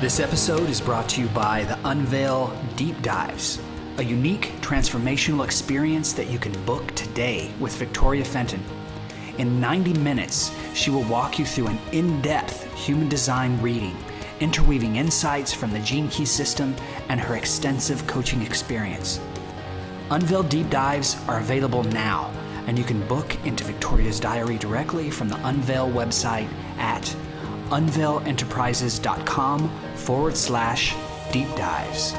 This episode is brought to you by the Unveil Deep Dives, a unique transformational experience that you can book today with Victoria Fenton. In 90 minutes, she will walk you through an in-depth human design reading, interweaving insights from the Gene Key system and her extensive coaching experience. Unveil Deep Dives are available now, and you can book into Victoria's diary directly from the Unveil website at unveilenterprises.com/deep dives.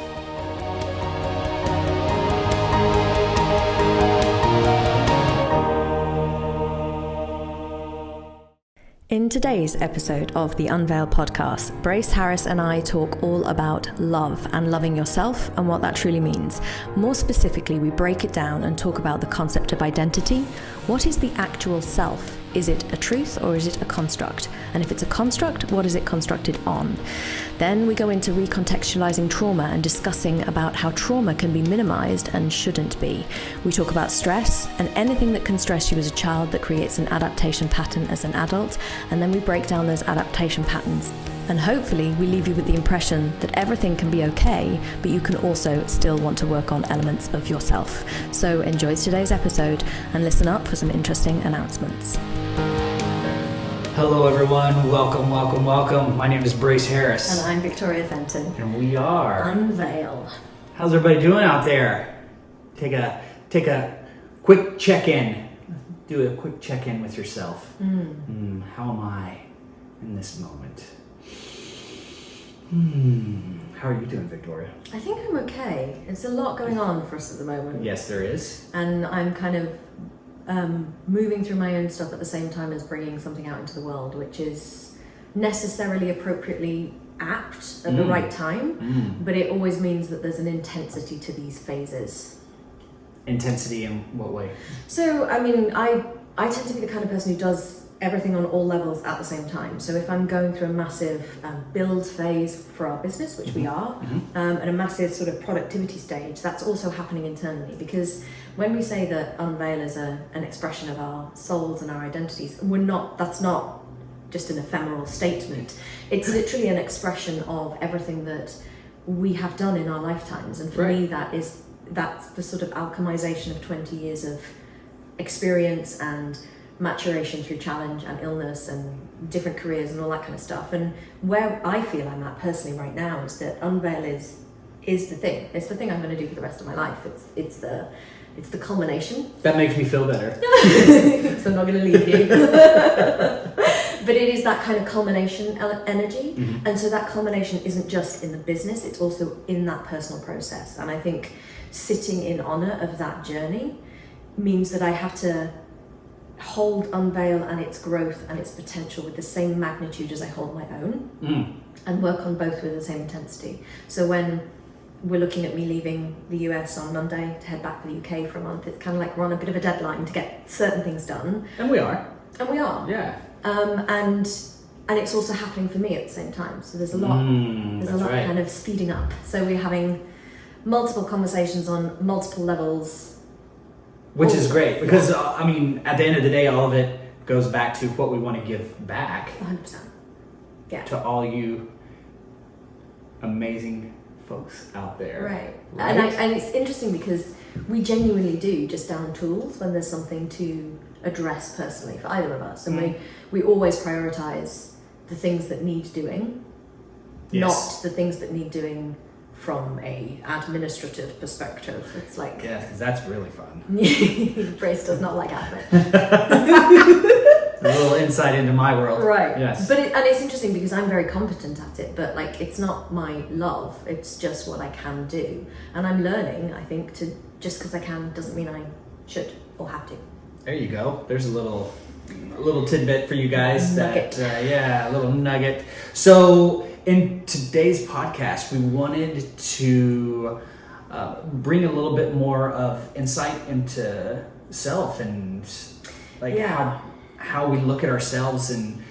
In today's episode of the Unveil podcast, Brace Harris and I talk all about love and loving yourself and what that truly means. More specifically, we break it down and talk about the concept of identity. What is the actual self? Is it a truth or is it a construct? And if it's a construct, what is it constructed on? Then we go into recontextualizing trauma and discussing about how trauma can be minimized and shouldn't be. We talk about stress and anything that can stress you as a child that creates an adaptation pattern as an adult. And then we break down those adaptation patterns. And hopefully we leave you with the impression that everything can be okay, but you can also still want to work on elements of yourself. So enjoy today's episode and listen up for some interesting announcements. Hello everyone, welcome. My name is Brace Harris. And I'm Victoria Fenton. And we are Unveil. How's everybody doing out there? Take a quick check-in. Do a quick check-in with yourself. How am I in this moment? How are you doing, Victoria? I think I'm okay. There's a lot going on for us at the moment. Yes, there is. And I'm kind of moving through my own stuff at the same time as bringing something out into the world, which is necessarily appropriately apt at the right time, but it always means that there's an intensity to these phases. Intensity in what way? So, I mean, I tend to be the kind of person who does everything on all levels at the same time. So if I'm going through a massive build phase for our business, which we are, and a massive sort of productivity stage, that's also happening internally, because when we say that Unveil is an expression of our souls and our identities, that's not just an ephemeral statement. It's literally an expression of everything that we have done in our lifetimes. And for me, that's the sort of alchemization of 20 years of experience and maturation through challenge and illness and different careers and all that kind of stuff. And where I feel I'm at personally right now is that Unveil is the thing. It's the thing I'm going to do for the rest of my life. It's the culmination. That makes me feel better. So I'm not going to leave you. But it is that kind of culmination energy. And so that culmination isn't just in the business, it's also in that personal process. And I think sitting in honor of that journey means that I have to hold Unveil and its growth and its potential with the same magnitude as I hold my own, and work on both with the same intensity. So when we're looking at me leaving the US on Monday to head back to the UK for a month, it's kind of like we're on a bit of a deadline to get certain things done. And we are. Yeah. And it's also happening for me at the same time. So there's a lot kind of speeding up. So we're having multiple conversations on multiple levels. Which is great, because I mean, at the end of the day, all of it goes back to what we want to give back 100%. Yeah. To all you amazing folks out there. Right? And it's interesting because we genuinely do just down tools when there's something to address personally for either of us. And we always prioritize the things that need doing, not the things that need doing from a administrative perspective. It's like... Yeah, because that's really fun. Brace does not like admin. A little insight into my world. Right. Yes. But it's interesting because I'm very competent at it, but like it's not my love, it's just what I can do. And I'm learning, I think, to just because I can doesn't mean I should or have to. There you go. There's a little tidbit for you guys. Nugget. A little nugget. So in today's podcast, we wanted to bring a little bit more of insight into self and like how we look at ourselves and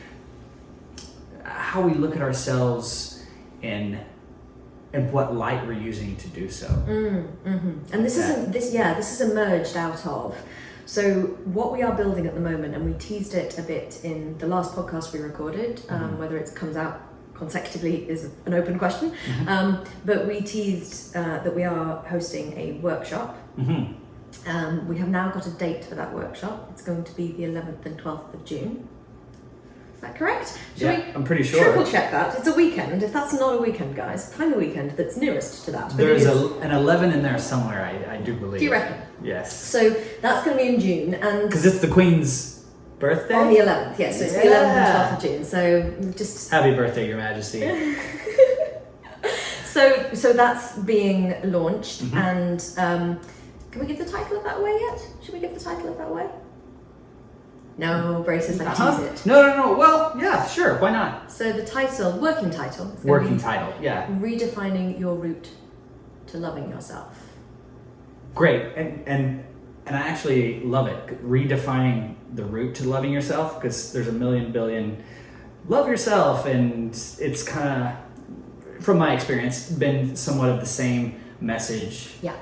what light we're using to do so. And this is emerged out of. So what we are building at the moment, and we teased it a bit in the last podcast we recorded, whether it comes out consecutively is an open question. But we teased that we are hosting a workshop. We have now got a date for that workshop. It's going to be the 11th and 12th of June. Is that correct? I'm pretty sure. Triple check that. It's a weekend. If that's not a weekend, guys, find the weekend that's nearest to that. But There's an 11 in there somewhere, I do believe. Do you reckon? Yes. So that's going to be in June, and because it's the Queen's birthday? on the 11th, yes, so it's the 11th and 12th of June. So just happy birthday, Your Majesty. so that's being launched, and can we give the title of that away yet? Should we give the title of that away? No, braces, I tease it. No. Well, yeah, sure. Why not? So the title, working title. Is Working title, yeah. Redefining your route to loving yourself. Great, and I actually love it. Redefining the route to loving yourself, because there's a million billion love yourself, and it's kind of, from my experience, been somewhat of the same message. Yeah.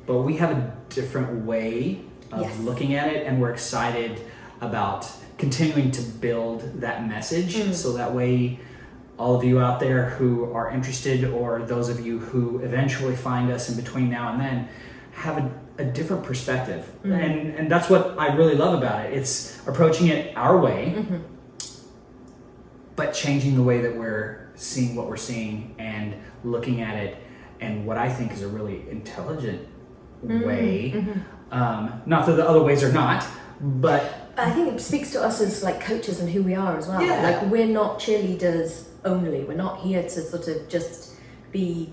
But we have a different way of looking at it, and we're excited about continuing to build that message, so that way all of you out there who are interested, or those of you who eventually find us in between now and then, have a different perspective. And that's what I really love about it. It's approaching it our way, but changing the way that we're seeing what we're seeing and looking at it, and what I think is a really intelligent way. Not that the other ways are not, but I think it speaks to us as like coaches and who we are as well. Yeah. Like, we're not cheerleaders only. We're not here to sort of just be,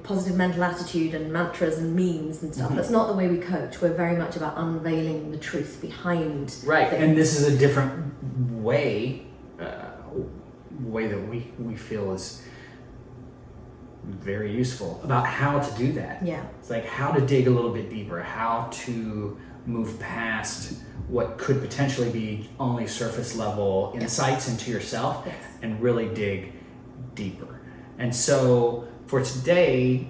positive mental attitude and mantras and memes and stuff. That's not the way we coach. We're very much about unveiling the truth behind things. and this is a different way that we feel is very useful about how to do that. Yeah. It's like how to dig a little bit deeper, how to move past what could potentially be only surface level insights into yourself, and really dig deeper. And so for today,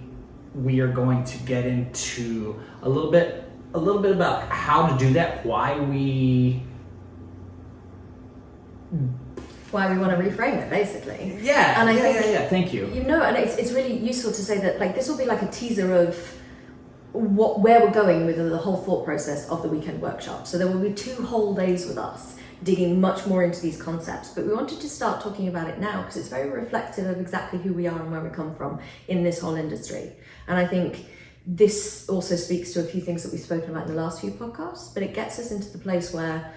we are going to get into a little bit about how to do that, why we want to reframe it, basically. and I think thank you. And it's really useful to say that, like, this will be like a teaser of where we're going with the whole thought process of the weekend workshop. So there will be 2 whole days with us digging much more into these concepts, but we wanted to start talking about it now because it's very reflective of exactly who we are and where we come from in this whole industry. And I think this also speaks to a few things that we've spoken about in the last few podcasts, but it gets us into the place where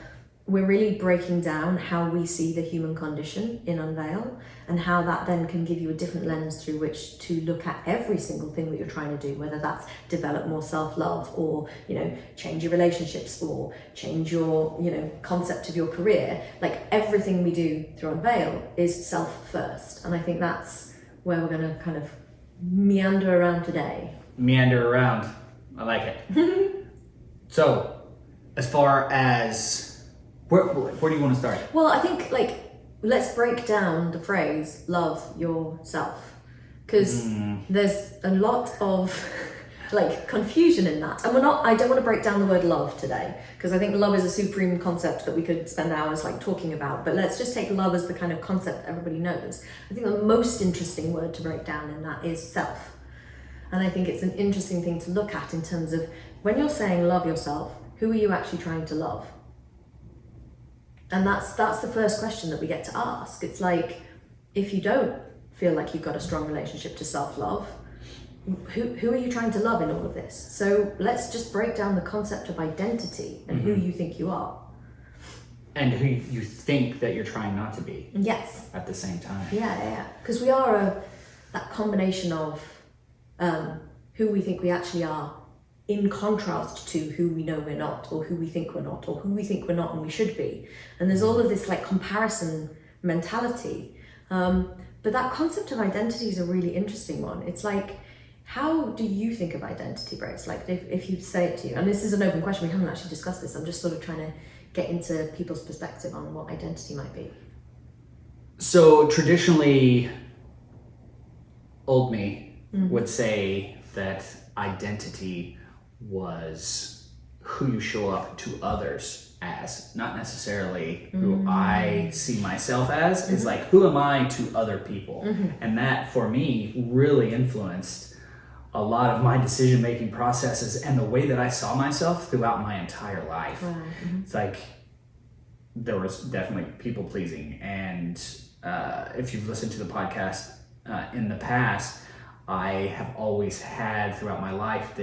we're really breaking down how we see the human condition in Unveil, and how that then can give you a different lens through which to look at every single thing that you're trying to do, whether that's develop more self-love, or change your relationships, or change your concept of your career. Like, everything we do through Unveil is self first, and I think that's where we're going to kind of meander around today. Meander around, I like it. So, as far as where do you want to start? Well, I think, let's break down the phrase love yourself, because there's a lot of confusion in that, and I don't want to break down the word love today, because I think love is a supreme concept that we could spend hours talking about, but let's just take love as the kind of concept that everybody knows. I think the most interesting word to break down in that is self, and I think it's an interesting thing to look at in terms of, when you're saying love yourself, who are you actually trying to love? And that's the first question that we get to ask. It's like, if you don't feel like you've got a strong relationship to self-love, who are you trying to love in all of this? So let's just break down the concept of identity and who you think you are. And who you think that you're trying not to be. Yes. At the same time. Yeah. Because we are that combination of who we think we actually are, in contrast to who we know we're not, or who we think we're not, or who we think we're not and we should be. And there's all of this comparison mentality. But that concept of identity is a really interesting one. It's like, how do you think of identity, Brace? If you say it to you, and this is an open question, we haven't actually discussed this, I'm just sort of trying to get into people's perspective on what identity might be. So traditionally, old me would say that identity was who you show up to others as, not necessarily who I see myself as. It's like, who am I to other people? And that for me really influenced a lot of my decision-making processes and the way that I saw myself throughout my entire life. It's like, there was definitely people pleasing. And if you've listened to the podcast in the past, I have always had throughout my life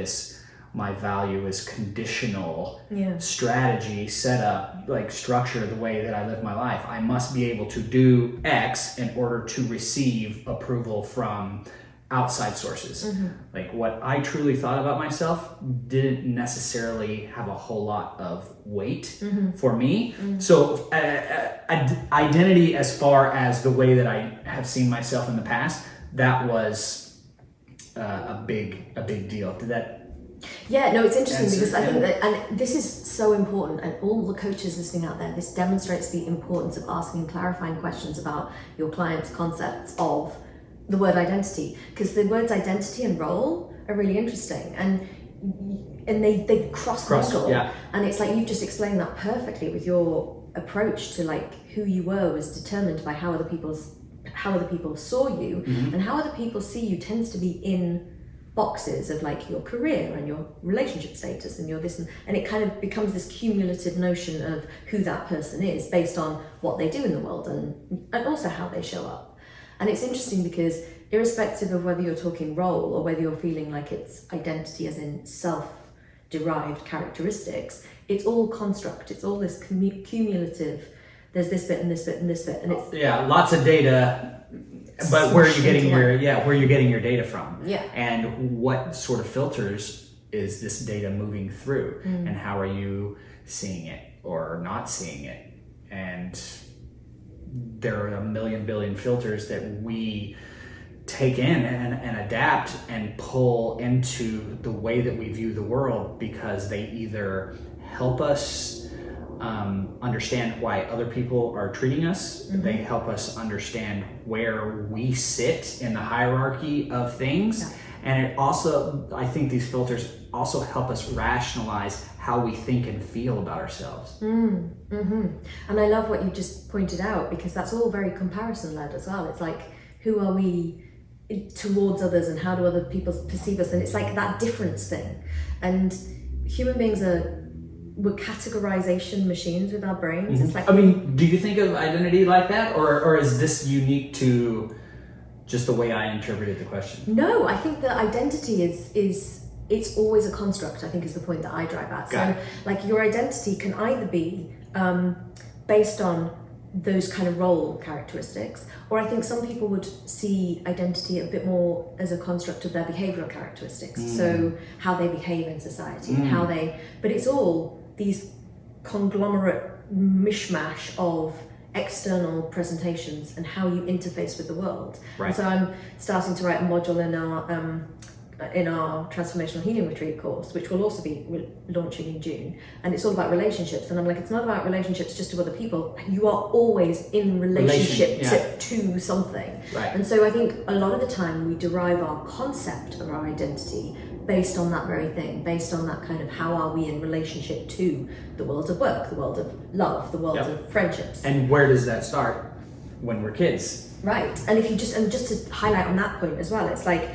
my value is conditional strategy set up, like structure the way that I live my life. I must be able to do X in order to receive approval from outside sources. Like what I truly thought about myself didn't necessarily have a whole lot of weight for me. So identity, as far as the way that I have seen myself in the past, that was a big deal. Did that? Yeah, no, it's interesting because I think that, and this is so important, and all the coaches listening out there, this demonstrates the importance of asking clarifying questions about your clients' concepts of the word identity, because the words identity and role are really interesting, and they cross mingle, and it's like you just explained that perfectly with your approach to like who you were was determined by how other people saw you, and how other people see you tends to be in boxes of like your career and your relationship status and your this, and it kind of becomes this cumulative notion of who that person is based on what they do in the world and also how they show up. And it's interesting because irrespective of whether you're talking role or whether you're feeling like it's identity as in self-derived characteristics, it's all construct, it's all this cumulative, there's this bit and this bit and this bit, and it's lots of data. But where are you getting your data from? And what sort of filters is this data moving through? And how are you seeing it or not seeing it? And there are a million billion filters that we take in and adapt and pull into the way that we view the world, because they either help us understand why other people are treating us. They help us understand where we sit in the hierarchy of things. And it also, I think these filters also help us rationalize how we think and feel about ourselves. And I love what you just pointed out, because that's all very comparison led as well. It's like, who are we towards others and how do other people perceive us? And it's like that difference thing. And human beings we're categorization machines with our brains. It's like, I mean, do you think of identity like that, or is this unique to just the way I interpreted the question? No, I think that identity is it's always a construct, I think is the point that I drive at. So like your identity can either be based on those kind of role characteristics, or I think some people would see identity a bit more as a construct of their behavioral characteristics. So how they behave in society, how but it's all these conglomerate mishmash of external presentations and how you interface with the world. And so I'm starting to write a module in our Transformational Healing Retreat course, which will also be launching in June, and it's all about relationships. And I'm like, it's not about relationships just to other people. You are always in relationship to something. And so I think a lot of the time we derive our concept of our identity based on that very thing, based on that kind of how are we in relationship to the world of work, the world of love, the world of friendships. And where does that start? When we're kids. And if you just to highlight on that point as well, it's like,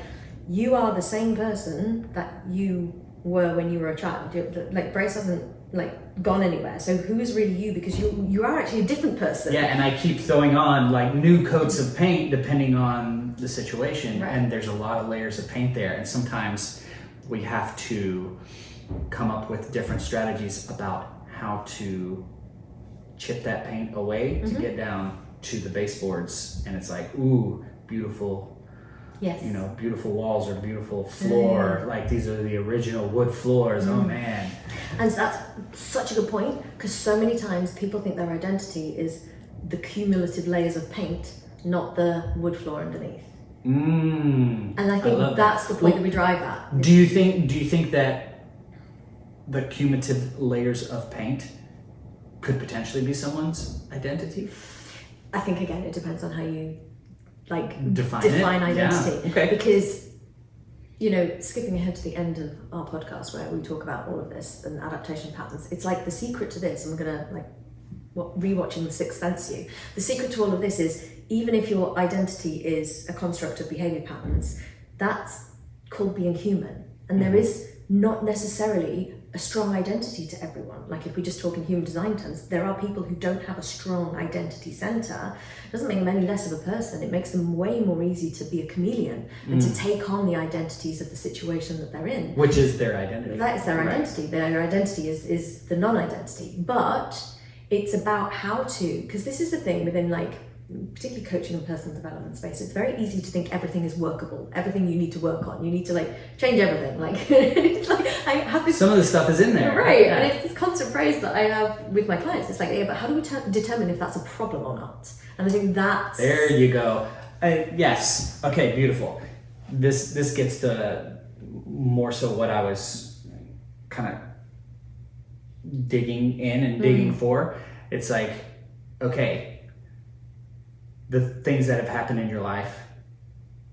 you are the same person that you were when you were a child. Like Brace hasn't like gone anywhere. So who is really you? Because you are actually a different person. And I keep throwing on like new coats of paint depending on the situation. And there's a lot of layers of paint there. And sometimes we have to come up with different strategies about how to chip that paint away to get down to the baseboards. And it's like, ooh, beautiful. You know, beautiful walls or beautiful floor. Like these are the original wood floors. Oh man. And that's such a good point, because so many times people think their identity is the cumulative layers of paint, not the wood floor underneath. And I think that's the point that we drive at. Do you think that the cumulative layers of paint could potentially be someone's identity? I think again it depends on how you define it? identity. Yeah. Okay. Because skipping ahead to the end of our podcast where we talk about all of this and adaptation patterns, it's like the secret to this, I'm gonna rewatching The Sixth Sense you. The secret to all of this is, even if your identity is a construct of behavior patterns, that's called being human. And there is not necessarily a strong identity to everyone. Like if we just talk in human design terms, there are people who don't have a strong identity center. It doesn't make them any less of a person. It makes them way more easy to be a chameleon and to take on the identities of the situation that they're in. Which is their identity. That is their identity. Their identity is the non-identity. But it's about how to, because this is the thing within particularly coaching and personal development space, it's very easy to think everything is workable, everything you need to work on, you need to change everything. It's I have this, some of the stuff is in there, right? Yeah. And it's this constant phrase that I have with my clients. It's but how do we determine if that's a problem or not? And I think that's there you go. Yes. Okay. Beautiful. This gets to more so what I was kind of digging in and digging for. It's okay, the things that have happened in your life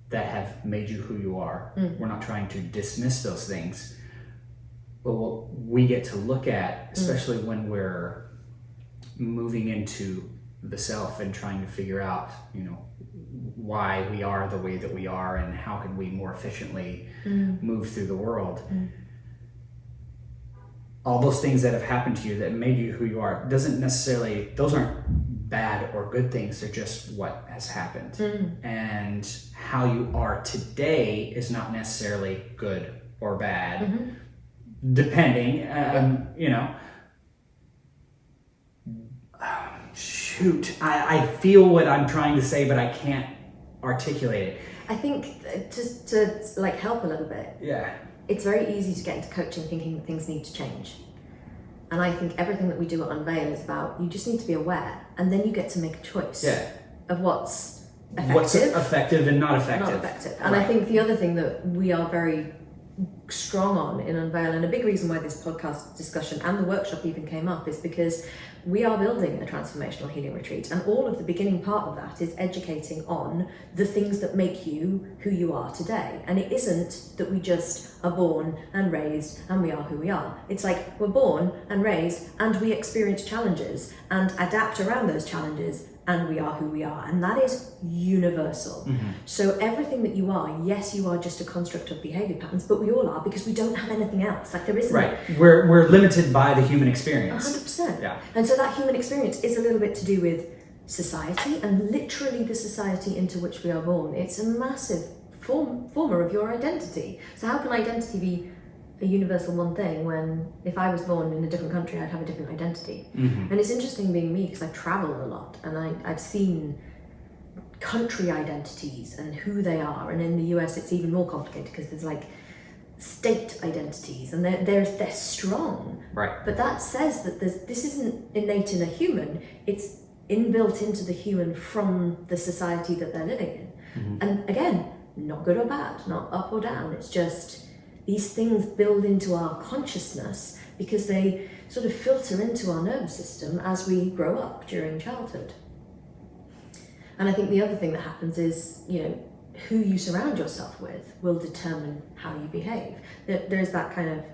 that have made you who you are, we're not trying to dismiss those things, but what we get to look at, especially when we're moving into the self and trying to figure out, why we are the way that we are and how can we more efficiently move through the world. All those things that have happened to you that made you who you are, those aren't bad or good things, they're just what has happened. And how you are today is not necessarily good or bad, depending, I feel what I'm trying to say, but I can't articulate it. I think just to help a little bit. Yeah. It's very easy to get into coaching thinking that things need to change. And I think everything that we do at Unveil is about, you just need to be aware, and then you get to make a choice of what's effective and not effective. And I think the other thing that we are very strong on in Unveil, and a big reason why this podcast discussion and the workshop even came up, is because we are building a transformational healing retreat, and all of the beginning part of that is educating on the things that make you who you are today. And it isn't that we just are born and raised and we are who we are. It's we're born and raised and we experience challenges and adapt around those challenges, and we are who we are, and that is universal. So everything that you are, yes, you are just a construct of behavior patterns, but we all are, because we don't have anything else. There isn't. Right. We're limited by the human experience. 100%. Yeah. And so that human experience is a little bit to do with society, and literally the society into which we are born. It's a massive former of your identity. So how can identity be a universal one thing when if I was born in a different country, I'd have a different identity? And it's interesting being me, because I travel a lot, and I've seen country identities and who they are. And in the US, it's even more complicated, because there's state identities, and they're strong. Right. But that says that this isn't innate in a human. It's inbuilt into the human from the society that they're living in. And again, not good or bad, not up or down. It's just these things build into our consciousness because they sort of filter into our nervous system as we grow up during childhood. And I think the other thing that happens is, who you surround yourself with will determine how you behave. There's that kind of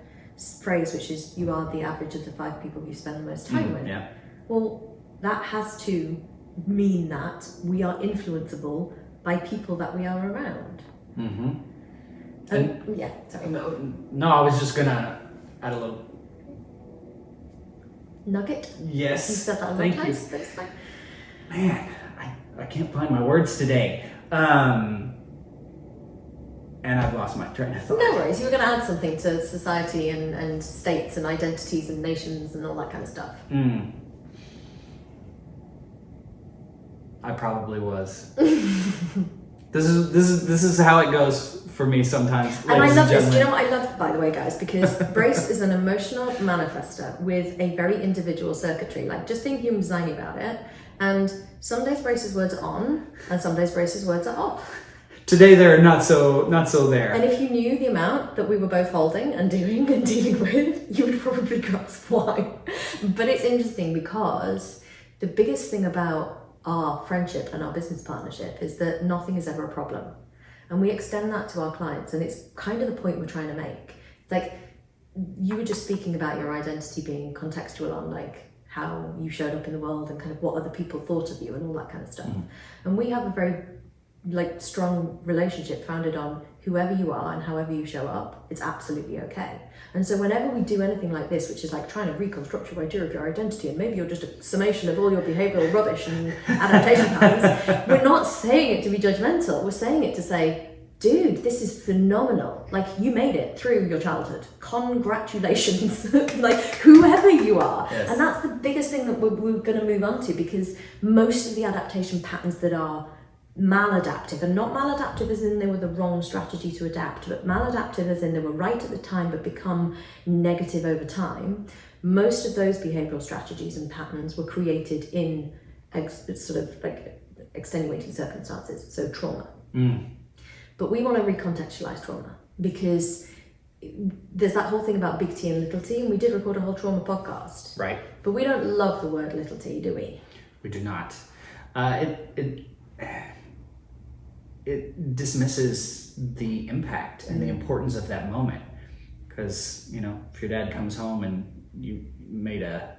phrase, which is, you are the average of the 5 people you spend the most time with. Yeah. Well, that has to mean that we are influenceable by people that we are around. And yeah, sorry. No, I was just gonna add a little nugget. Yes. You said that a lot of times, but it's fine. Man, I can't find my words today. And I've lost my train of thought. No worries, you were going to add something to society and states and identities and nations and all that kind of stuff. I probably was. This is how it goes for me sometimes. And I love this. Do you know what I love, by the way, guys? Because Brace is an emotional manifester with a very individual circuitry. Just being human designy about it. And some days Brace's words are on, and some days Brace's words are off. Today they're not so there. And if you knew the amount that we were both holding and doing and dealing with, you would probably grasp why. But it's interesting because the biggest thing about our friendship and our business partnership is that nothing is ever a problem. And we extend that to our clients, and it's kind of the point we're trying to make. It's like, you were just speaking about your identity being contextual on like how you showed up in the world and kind of what other people thought of you and all that kind of stuff. And we have a very like strong relationship founded on whoever you are and however you show up, it's absolutely okay. And so whenever we do anything like this, which is like trying to reconstruct your idea of your identity, and maybe you're just a summation of all your behavioral rubbish and adaptation patterns, we're not saying it to be judgmental. We're saying it to say, dude, this is phenomenal. Like, you made it through your childhood. Congratulations. Like, whoever you are. Yes. And that's the biggest thing that we're going to move on to, because most of the adaptation patterns that are maladaptive, and not maladaptive as in they were the wrong strategy to adapt, but maladaptive as in they were right at the time but become negative over time, most of those behavioral strategies and patterns were created in sort of like extenuating circumstances, so trauma. But we want to recontextualize trauma, because there's that whole thing about big T and little t, and we did record a whole trauma podcast. Right. But we don't love the word little t, do we? We do not. It dismisses the impact and the importance of that moment. Because, you know, if your dad comes home and you made a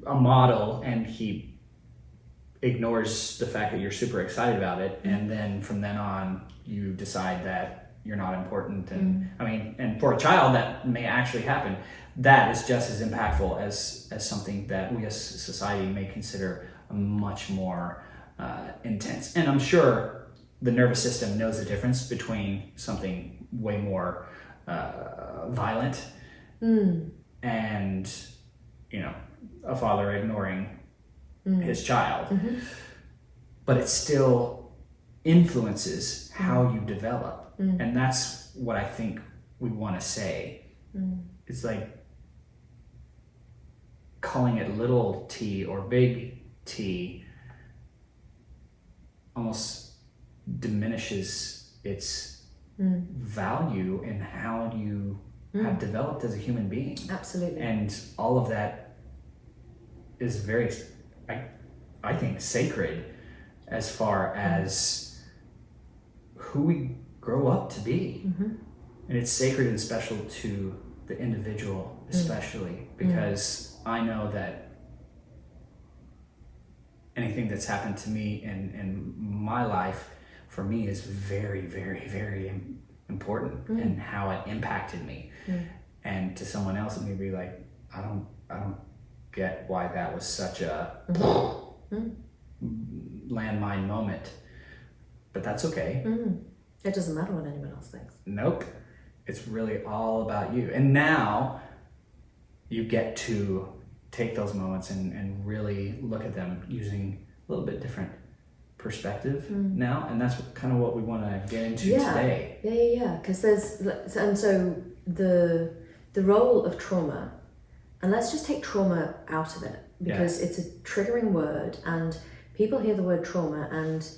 model and he ignores the fact that you're super excited about it, and then from then on you decide that you're not important, and I mean, and for a child that may actually happen, that is just as impactful as something that we as society may consider a much more intense. And I'm sure the nervous system knows the difference between something way more violent and, you know, a father ignoring his child. But it still influences how you develop. And that's what I think we want to say. It's like calling it little t or big T almost diminishes its value in how you have developed as a human being. Absolutely. And all of that is very, I think, sacred as far as who we grow up to be. And it's sacred and special to the individual, especially because I know that anything that's happened to me in my life, for me, is very, very, very important in how it impacted me. And to someone else, it may be like, I don't get why that was such a landmine moment, but that's okay. It doesn't matter what anyone else thinks. Nope. It's really all about you. And now you get to take those moments and really look at them using a little bit different perspective now. And that's kind of what we want to get into today. Yeah. Because so the role of trauma, and let's just take trauma out of it, because it's a triggering word, and people hear the word trauma, and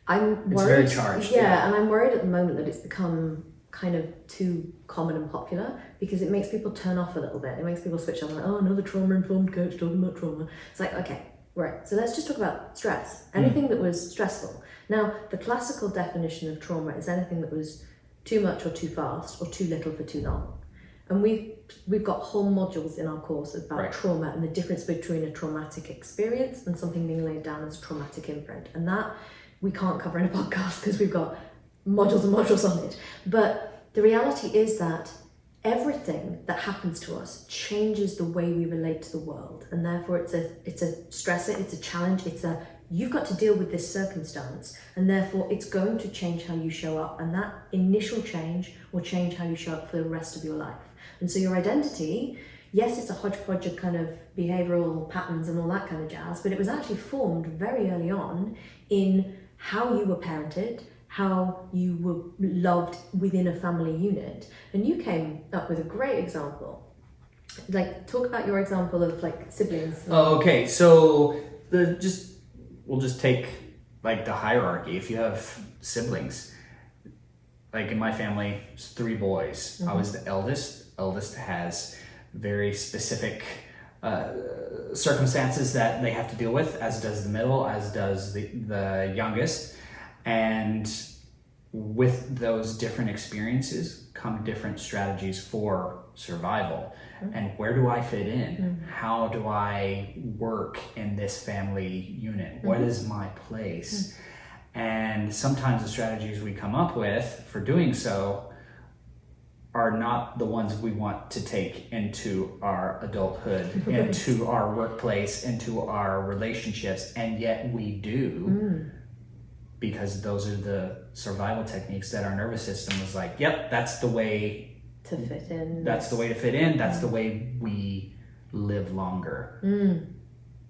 I'm worried. It's very charged. Yeah, and I'm worried at the moment that it's become kind of too common and popular, because it makes people turn off a little bit. It makes people switch on, like, oh, another trauma-informed coach talking about trauma. It's like, okay, right, so let's just talk about stress. Anything that was stressful. Now, the classical definition of trauma is anything that was too much or too fast or too little for too long. And we've got whole modules in our course about trauma and the difference between a traumatic experience and something being laid down as a traumatic imprint. And that we can't cover in a podcast because we've got modules and modules on it. But the reality is that everything that happens to us changes the way we relate to the world, and therefore it's a stressor, it's a challenge, you've got to deal with this circumstance, and therefore it's going to change how you show up, and that initial change will change how you show up for the rest of your life. And so your identity, yes, it's a hodgepodge of kind of behavioral patterns and all that kind of jazz, but it was actually formed very early on in how you were parented, how you were loved within a family unit. And you came up with a great example. Like, talk about your example of like siblings. Oh, okay. So we'll just take like the hierarchy. If you have siblings, like in my family, it's 3 boys. I was the eldest. Eldest has very specific circumstances that they have to deal with, as does the middle, as does the youngest. And with those different experiences come different strategies for survival. And where do I fit in? How do I work in this family unit? What is my place? And sometimes the strategies we come up with for doing so are not the ones we want to take into our adulthood, into our workplace, into our relationships, and yet we do, because those are the survival techniques that our nervous system was like, yep, that's the way to fit in. That's the way to fit in. That's the way we live longer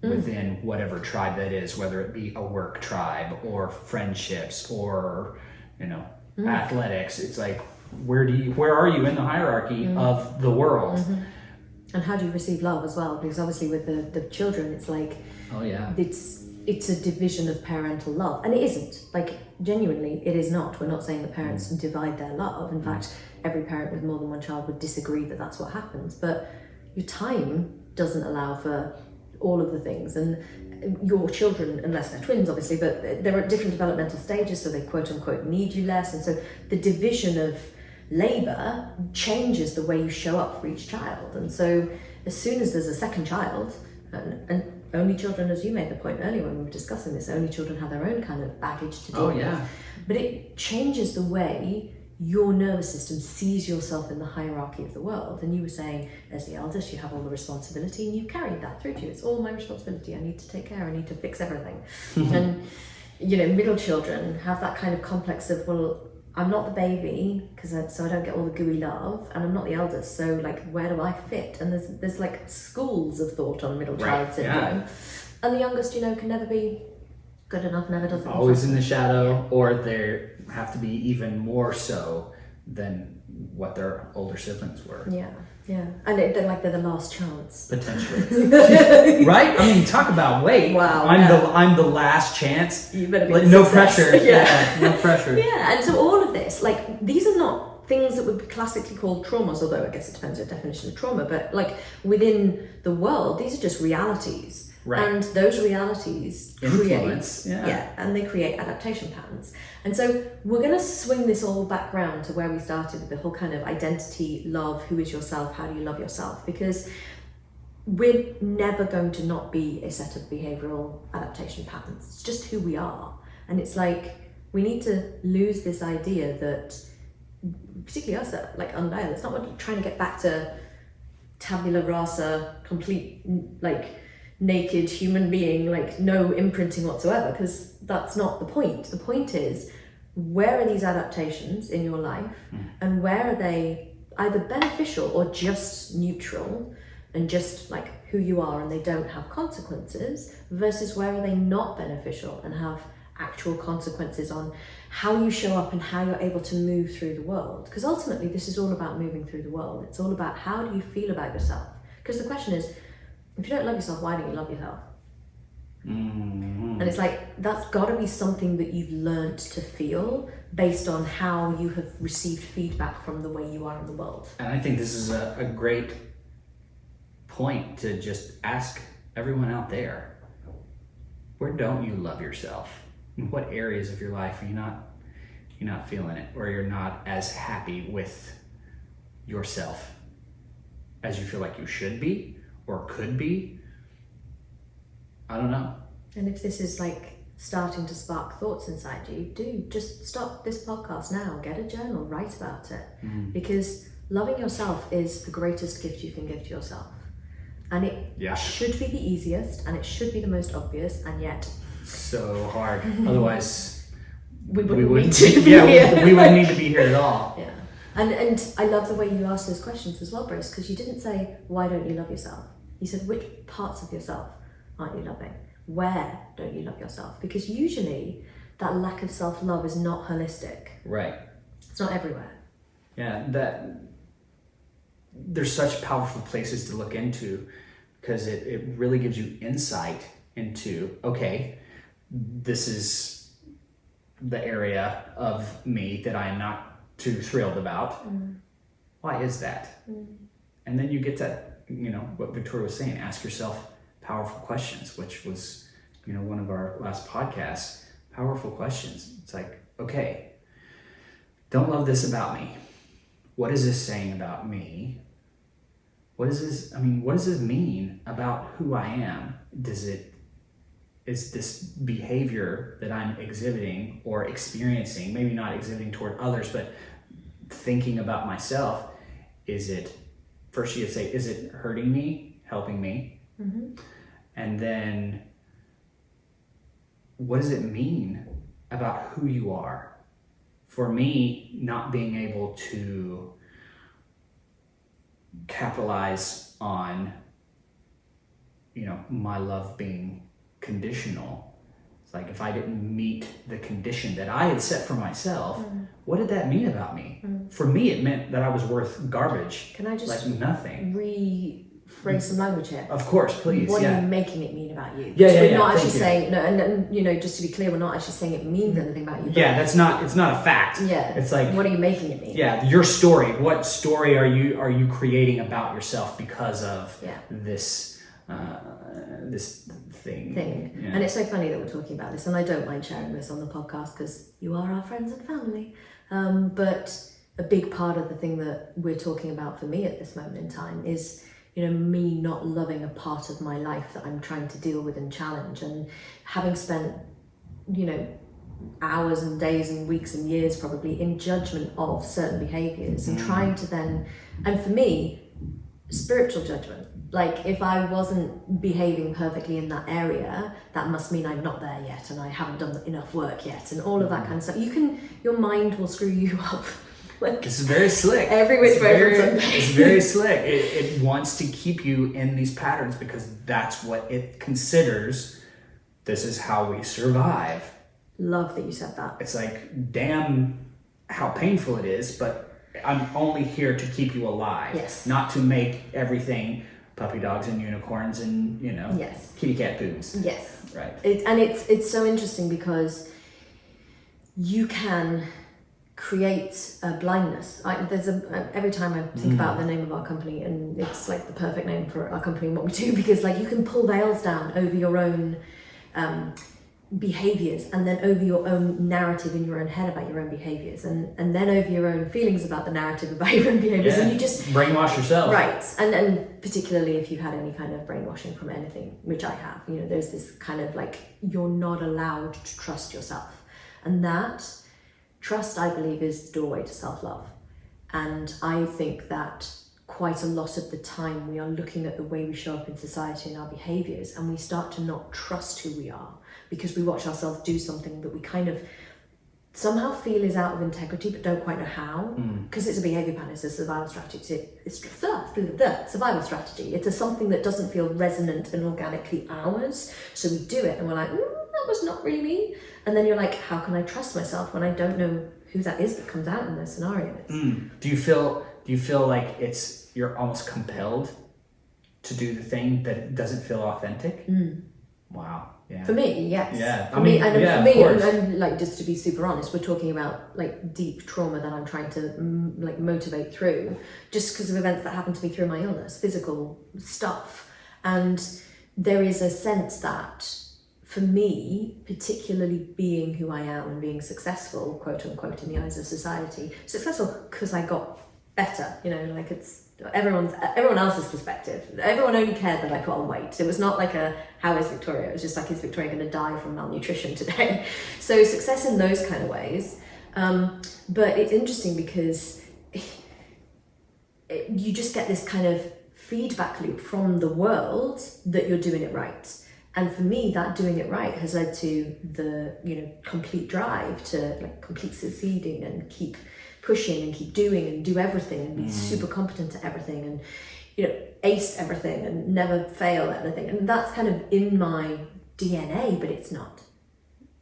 within whatever tribe that is, whether it be a work tribe or friendships or, athletics. It's like, where are you in the hierarchy of the world? And how do you receive love as well? Because obviously with the children, it's like, oh yeah, it's a division of parental love, and it isn't. Like, genuinely, it is not. We're not saying that parents divide their love. In fact, every parent with more than one child would disagree that that's what happens. But your time doesn't allow for all of the things, and your children, unless they're twins, obviously, but they're at different developmental stages, so they quote unquote need you less, and so the division of labor changes the way you show up for each child. And so as soon as there's a second child, and only children, as you made the point earlier when we were discussing this, only children have their own kind of baggage to deal with. But it changes the way your nervous system sees yourself in the hierarchy of the world. And you were saying, as the eldest, you have all the responsibility, and you carried that through to you. It's all my responsibility. I need to take care. I need to fix everything. And middle children have that kind of complex of, well, I'm not the baby, so I don't get all the gooey love, and I'm not the eldest, so like, where do I fit? And there's like schools of thought on middle child syndrome. And the youngest, can never be good enough, never does it. Always in the shadow, or they have to be even more so than what their older siblings were. Yeah, and they're the last chance. Potentially. Right? I mean, talk about weight. Wow. I'm the last chance. You better be like, no success. pressure. No pressure. Yeah, and so all of this, like, these are not things that would be classically called traumas, although I guess it depends on the definition of trauma, but like within the world, these are just realities. Right. And those realities influence, and they create adaptation patterns. And so we're going to swing this all back around to where we started with the whole kind of identity, love, who is yourself, how do you love yourself? Because we're never going to not be a set of behavioral adaptation patterns. It's just who we are. And it's like, we need to lose this idea that, particularly us at like Unveil, it's not what we're trying to get back to tabula rasa, complete like naked human being, like no imprinting whatsoever, because that's not the point. The point is, where are these adaptations in your life, and where are they either beneficial or just neutral and just like who you are and they don't have consequences, versus where are they not beneficial and have actual consequences on how you show up and how you're able to move through the world. Because ultimately this is all about moving through the world. It's all about, how do you feel about yourself? Because the question is, if you don't love yourself, why don't you love yourself? And it's like, that's got to be something that you've learned to feel based on how you have received feedback from the way you are in the world. And I think this is a great point to just ask everyone out there, where don't you love yourself? In what areas of your life are you're not feeling it, or you're not as happy with yourself as you feel like you should be or could be? I don't know. And if this is like starting to spark thoughts inside you, do just stop this podcast now, get a journal, write about it. Because loving yourself is the greatest gift you can give to yourself. And it should be the easiest, and it should be the most obvious, and yet so hard. Otherwise we wouldn't need to be here. We wouldn't need to be here at all. Yeah. And I love the way you asked those questions as well, Bruce, because you didn't say, why don't you love yourself? You said, which parts of yourself aren't you loving? Where don't you love yourself? Because usually that lack of self-love is not holistic. Right. It's not everywhere. Yeah, there's such powerful places to look into, because it really gives you insight into, okay, this is the area of me that I am not too thrilled about. Why is that? And then you get to, what Victoria was saying, ask yourself powerful questions, which was, one of our last podcasts, powerful questions. It's like, okay, don't love this about me. What is this saying about me? What does this mean about who I am? Is this behavior that I'm exhibiting or experiencing, maybe not exhibiting toward others, but thinking about myself, first you'd say, is it hurting me, helping me? Mm-hmm. And then, what does it mean about who you are? For me, not being able to capitalize on, my love being conditional. It's like, if I didn't meet the condition that I had set for myself, what did that mean about me? For me, it meant that I was worth garbage. Can I just like nothing? Rephrase some language here? Of course, please. What are you making it mean about you? We're not actually saying no, and just to be clear, we're not actually saying it means anything about you. It's not a fact. Yeah, it's like, what are you making it mean? Yeah, your story. What story are you creating about yourself because of this thing? Yeah. And it's so funny that we're talking about this, and I don't mind sharing this on the podcast because you are our friends and family. But a big part of the thing that we're talking about for me at this moment in time is, me not loving a part of my life that I'm trying to deal with and challenge, and having spent, hours and days and weeks and years probably in judgment of certain behaviors and trying to then, and for me, spiritual judgment. Like, if I wasn't behaving perfectly in that area, that must mean I'm not there yet and I haven't done enough work yet and all of that kind of stuff. Your mind will screw you up. It's very slick. Every which way. It's very slick. It wants to keep you in these patterns because that's what it considers. This is how we survive. Love that you said that. It's like, damn how painful it is, but I'm only here to keep you alive. Yes. Not to make everything puppy dogs and unicorns and, kitty cat poos. Yes. Right. It's so interesting because you can create a blindness. Every time I think about the name of our company, and it's like the perfect name for our company and what we do, because like you can pull veils down over your own behaviors, and then over your own narrative in your own head about your own behaviors, and then over your own feelings about the narrative about your own behaviors, and you just brainwash yourself. Right. And particularly if you've had any kind of brainwashing from anything, which I have, there's this kind of like, you're not allowed to trust yourself. And that trust, I believe, is the doorway to self-love. And I think that quite a lot of the time we are looking at the way we show up in society and our behaviors, and we start to not trust who we are because we watch ourselves do something that we kind of somehow feel is out of integrity but don't quite know how, because it's a behavior pattern, it's a survival strategy, it's survival strategy. It's something that doesn't feel resonant and organically ours, so we do it and we're like, that was not really me. And then you're like, how can I trust myself when I don't know who that is that comes out in those scenarios? Do you feel like you're almost compelled to do the thing that doesn't feel authentic? Wow. Yeah. For me, yes. Yeah. For me, and like, just to be super honest, we're talking about like deep trauma that I'm trying to like motivate through, just because of events that happened to me through my illness, physical stuff. And there is a sense that for me, particularly being who I am and being successful, quote unquote, in the eyes of society, successful because I got better, like it's everyone else's perspective. Everyone only cared that I put on weight. It was not like how is Victoria? It was just like, is Victoria going to die from malnutrition today? So success in those kind of ways. But it's interesting because you just get this kind of feedback loop from the world that you're doing it right. And for me, that doing it right has led to the, complete drive to like complete succeeding and keep pushing and keep doing and do everything and be super competent at everything and, ace everything and never fail at anything. And that's kind of in my DNA, but it's not.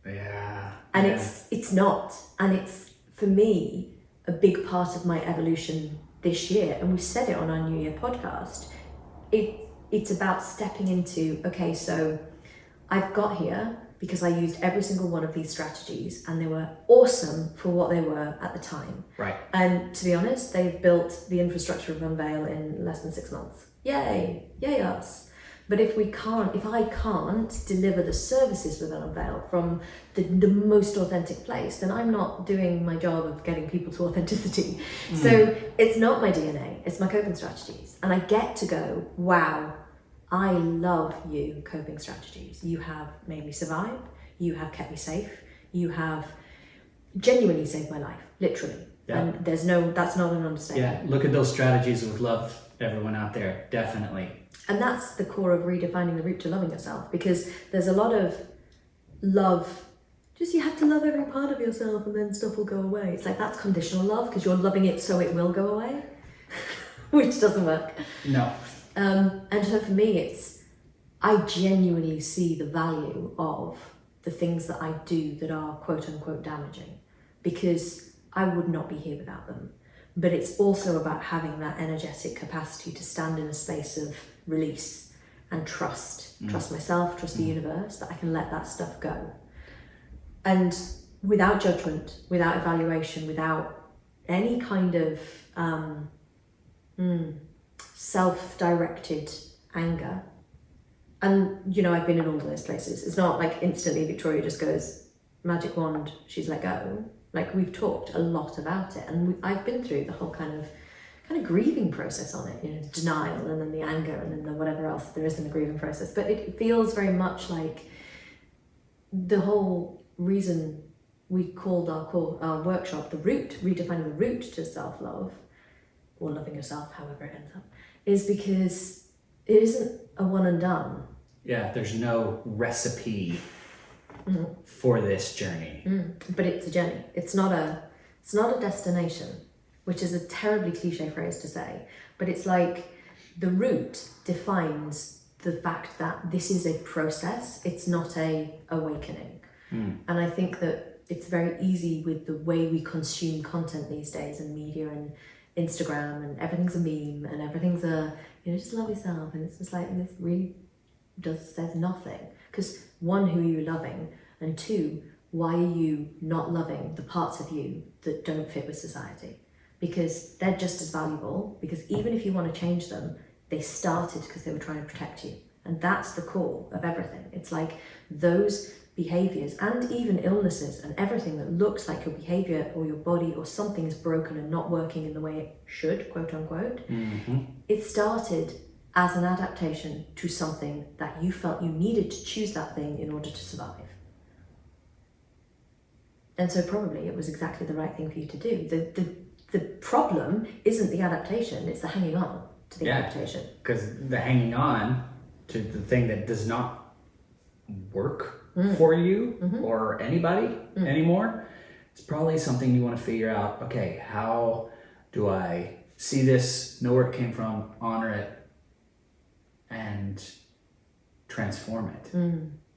Yeah. And it's not. And it's, for me, a big part of my evolution this year. And we said it on our New Year podcast. It's about stepping into, okay, so I've got here because I used every single one of these strategies and they were awesome for what they were at the time. Right. And to be honest, they've built the infrastructure of Unveil in less than 6 months. Yay us. But if I can't deliver the services within Unveil from the most authentic place, then I'm not doing my job of getting people to authenticity. So it's not my DNA, it's my coping strategies. And I get to go, wow, I love you coping strategies. You have made me survive, you have kept me safe, you have genuinely saved my life, literally. Yeah. And that's not an understatement. Yeah, look at those strategies with love, everyone out there, definitely. And that's the core of redefining the route to loving yourself, because there's a lot of love, just you have to love every part of yourself and then stuff will go away. It's like, that's conditional love because you're loving it so it will go away, which doesn't work. No. And so for me, I genuinely see the value of the things that I do that are quote unquote damaging, because I would not be here without them. But it's also about having that energetic capacity to stand in a space of release and trust myself, trust the universe, that I can let that stuff go. And without judgment, without evaluation, without any kind of self-directed anger. And, you know, I've been in all of those places. It's not like instantly Victoria just goes, magic wand, she's let go. Like, we've talked a lot about it, and I've been through the whole kind of grieving process on it, you know, denial, and then the anger, and then the whatever else there is in the grieving process. But it feels very much like the whole reason we called our workshop the route, redefining the route to self-love, or loving yourself, however it ends up, is because it isn't a one and done. Yeah, there's no recipe for this journey. But it's a journey. It's not a destination, which is a terribly cliche phrase to say, but it's like the route defines the fact that this is a process. It's not a awakening. And I think that it's very easy with the way we consume content these days, and media and Instagram, and everything's a meme and everything's just love yourself, and it's just like, this really says nothing. Because one, who are you loving? And two, why are you not loving the parts of you that don't fit with society? Because they're just as valuable, because even if you want to change them, they started because they were trying to protect you. And that's the core of everything. It's like those behaviors and even illnesses and everything that looks like your behavior or your body or something is broken and not working in the way it should, quote unquote. It started as an adaptation to something that you felt you needed to choose that thing in order to survive. And so probably it was exactly the right thing for you to do. The problem isn't the adaptation, it's the hanging on to the adaptation. Because the hanging on to the thing that does not work for you or anybody anymore, it's probably something you want to figure out, okay, how do I see this, know where it came from, honor it, and transform it.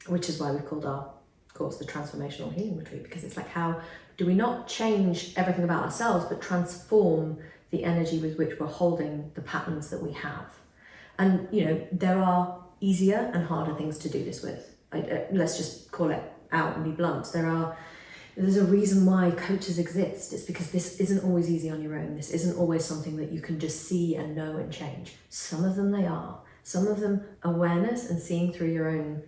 Which is why we called our course the Transformational Healing Retreat, because it's like, how do we not change everything about ourselves, but transform the energy with which we're holding the patterns that we have? And, you know, there are easier and harder things to do this with. Let's just call it out and be blunt. There's a reason why coaches exist. It's because this isn't always easy on your own. This isn't always something that you can just see and know and change. Some of them they are. Some of them, awareness and seeing through your own,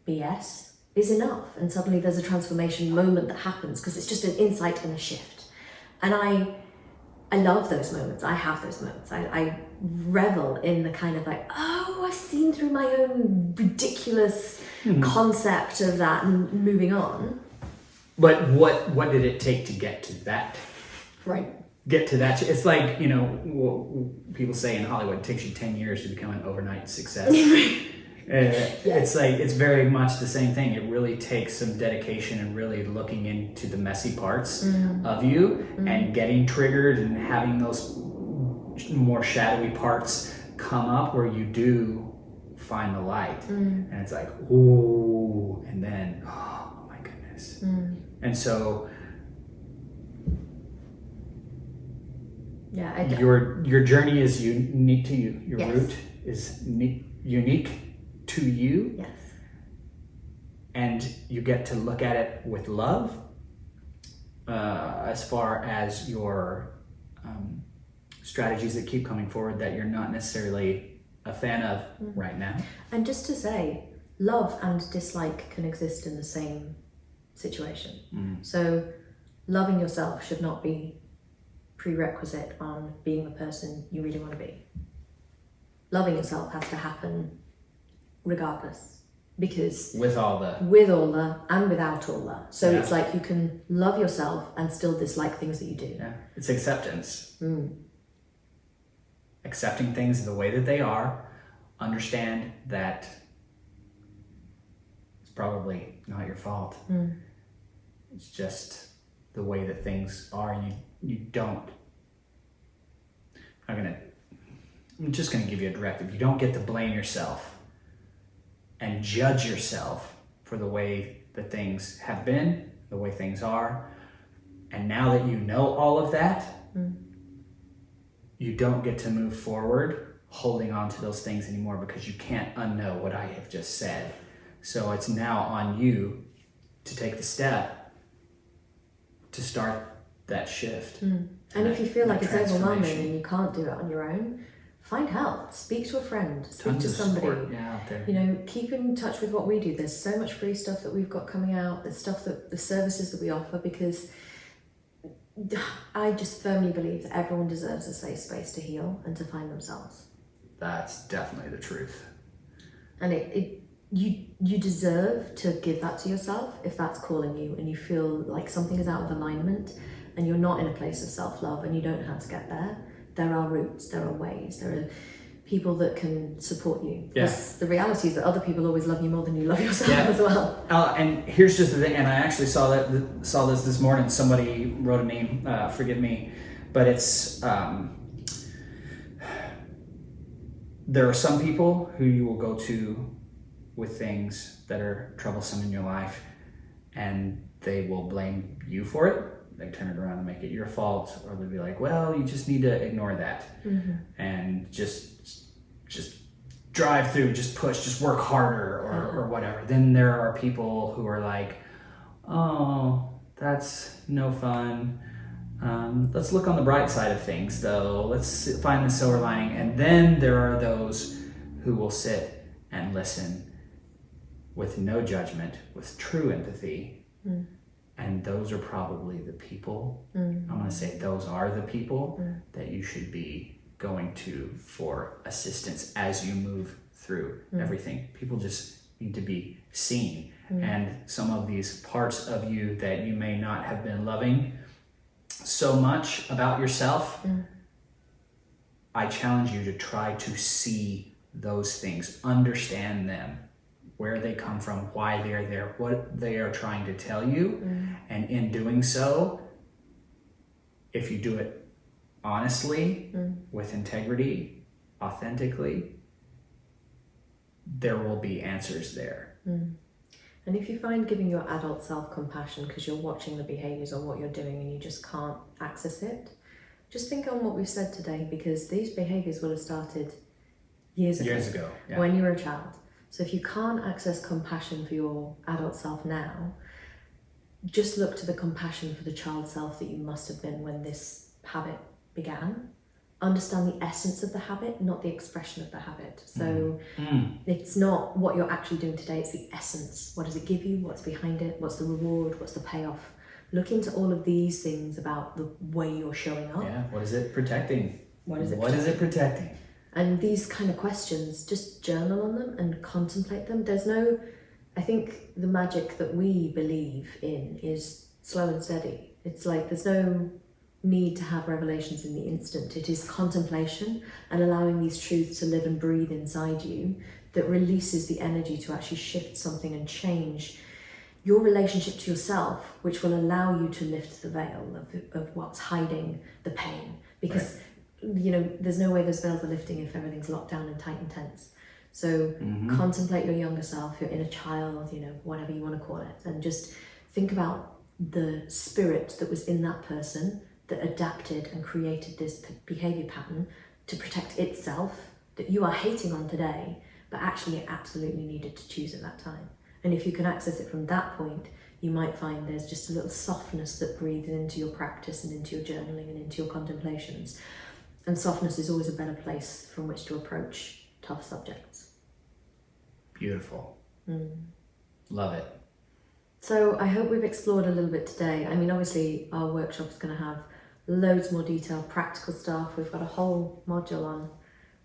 BS is enough. And suddenly there's a transformation moment that happens because it's just an insight and a shift. And I love those moments. I have those moments. I revel in the kind of like, oh, I've seen through my own ridiculous concept of that and moving on. But what did it take to get to that? Right. Get to that. It's like, people say in Hollywood, it takes you 10 years to become an overnight success. It's like, it's very much the same thing. It really takes some dedication and really looking into the messy parts of you and getting triggered and having those more shadowy parts come up where you do find the light. And it's like, ooh, and then, oh my goodness. And so your journey is unique to you. Your route is unique to you. Yes. And you get to look at it with love, as far as your strategies that keep coming forward that you're not necessarily a fan of right now. And just to say, love and dislike can exist in the same situation. So loving yourself should not be prerequisite on being the person you really want to be. Loving yourself has to happen regardless, because With all the and without all the. So Yeah. it's like you can love yourself and still dislike things that you do. Yeah, it's acceptance. Accepting things the way that they are. Understand that it's probably not your fault. It's just the way that things are. You don't. I'm just gonna give you a directive. You don't get to blame yourself and judge yourself for the way that things have been, the way things are. And now that you know all of that, you don't get to move forward holding on to those things anymore, because you can't unknow what I have just said. So it's now on you to take the step to start that shift. And if you feel like it's overwhelming transformation. and you can't do it on your own, find help. Speak to a friend. Speak Tons to of somebody. support, out there. You know, keep in touch with what we do. There's so much free stuff that we've got coming out. There's stuff that the services that we offer, because I just firmly believe that everyone deserves a safe space to heal and to find themselves. That's definitely the truth. And you deserve to give that to yourself if that's calling you and you feel like something is out of alignment and you're not in a place of self-love and you don't know how to get there. There are routes, there are ways, there are people that can support you. Yeah. The reality is that other people always love you more than you love yourself as well. And here's just the thing, and I actually saw this morning. Somebody wrote a meme, forgive me, but it's there are some people who you will go to with things that are troublesome in your life, and they will blame you for it. They turn it around and make it your fault, or they'll be like, well, you just need to ignore that and just drive through, just push, just work harder, or whatever. Then there are people who are like, oh, that's no fun. Let's look on the bright side of things, though. Let's find the silver lining. And then there are those who will sit and listen with no judgment, with true empathy. And those are probably the people, I'm going to say those are the people that you should be going to for assistance as you move through everything. People just need to be seen. And some of these parts of you that you may not have been loving so much about yourself, I challenge you to try to see those things, understand them, where they come from, why they are there, what they are trying to tell you. And in doing so, if you do it honestly, with integrity, authentically, there will be answers there. And if you find giving your adult self compassion because you're watching the behaviors or what you're doing and you just can't access it, just think on what we've said today, because these behaviors will have started years ago. When you were a child. So if you can't access compassion for your adult self now, just look to the compassion for the child self that you must have been when this habit began. Understand the essence of the habit, not the expression of the habit. So it's not what you're actually doing today, it's the essence. What does it give you? What's behind it? What's the reward? What's the payoff? Look into all of these things about the way you're showing up. Yeah, what is it protecting? What is it protecting? And these kind of questions, just journal on them and contemplate them. I think the magic that we believe in is slow and steady. It's like there's no need to have revelations in the instant. It is contemplation and allowing these truths to live and breathe inside you that releases the energy to actually shift something and change your relationship to yourself, which will allow you to lift the veil of what's hiding the pain. Because you know, there's no way those veils are lifting if everything's locked down and tight and tense. So contemplate your younger self, your inner child, you know, whatever you want to call it, and just think about the spirit that was in that person that adapted and created this behavior pattern to protect itself that you are hating on today, but actually it absolutely needed to choose at that time. And if you can access it from that point, you might find there's just a little softness that breathes into your practice and into your journaling and into your contemplations. And softness is always a better place from which to approach tough subjects. Beautiful. Love it. So I hope we've explored a little bit today. I mean, obviously our workshop is going to have loads more detailed, practical stuff. We've got a whole module on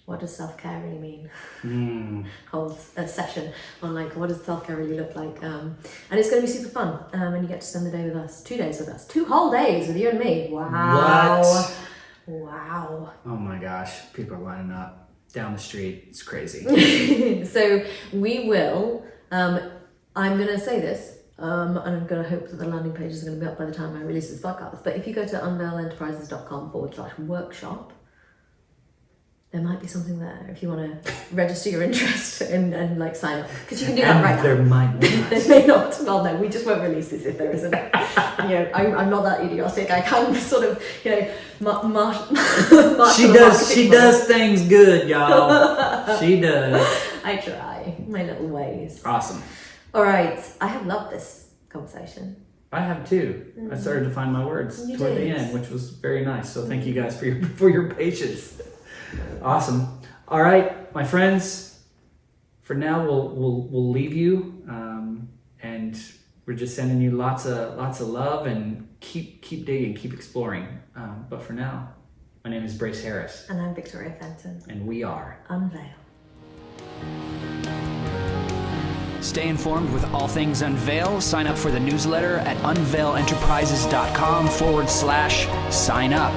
what does self-care really mean. Whole session on like what does self-care really look like, and it's going to be super fun, and you get to spend the day with us, 2 days with us, 2 whole days with you and me. Wow. Wow. Oh my gosh, people are lining up down the street. It's crazy. So we will, I'm going to say this, and I'm going to hope that the landing pages are going to be up by the time I release this podcast, but if you go to unveilenterprises.com/workshop, there might be something there if you want to register your interest and like sign up, because you can do that right now. There might be. There may not. Well, no, we just won't release this if there isn't. I'm not that idiotic. I can sort of, She does things good, y'all. She does. I try my little ways. Awesome. All right, I have loved this conversation. I have too. I started to find my words toward the end, which was very nice. So thank you guys for your patience. Awesome. All right, my friends. For now, we'll leave you, and we're just sending you lots of love, and keep digging, keep exploring. But for now, my name is Brace Harris, And I'm Victoria Fenton. and we are Unveil. Stay informed with all things Unveil. Sign up for the newsletter at unveilenterprises.com/sign up.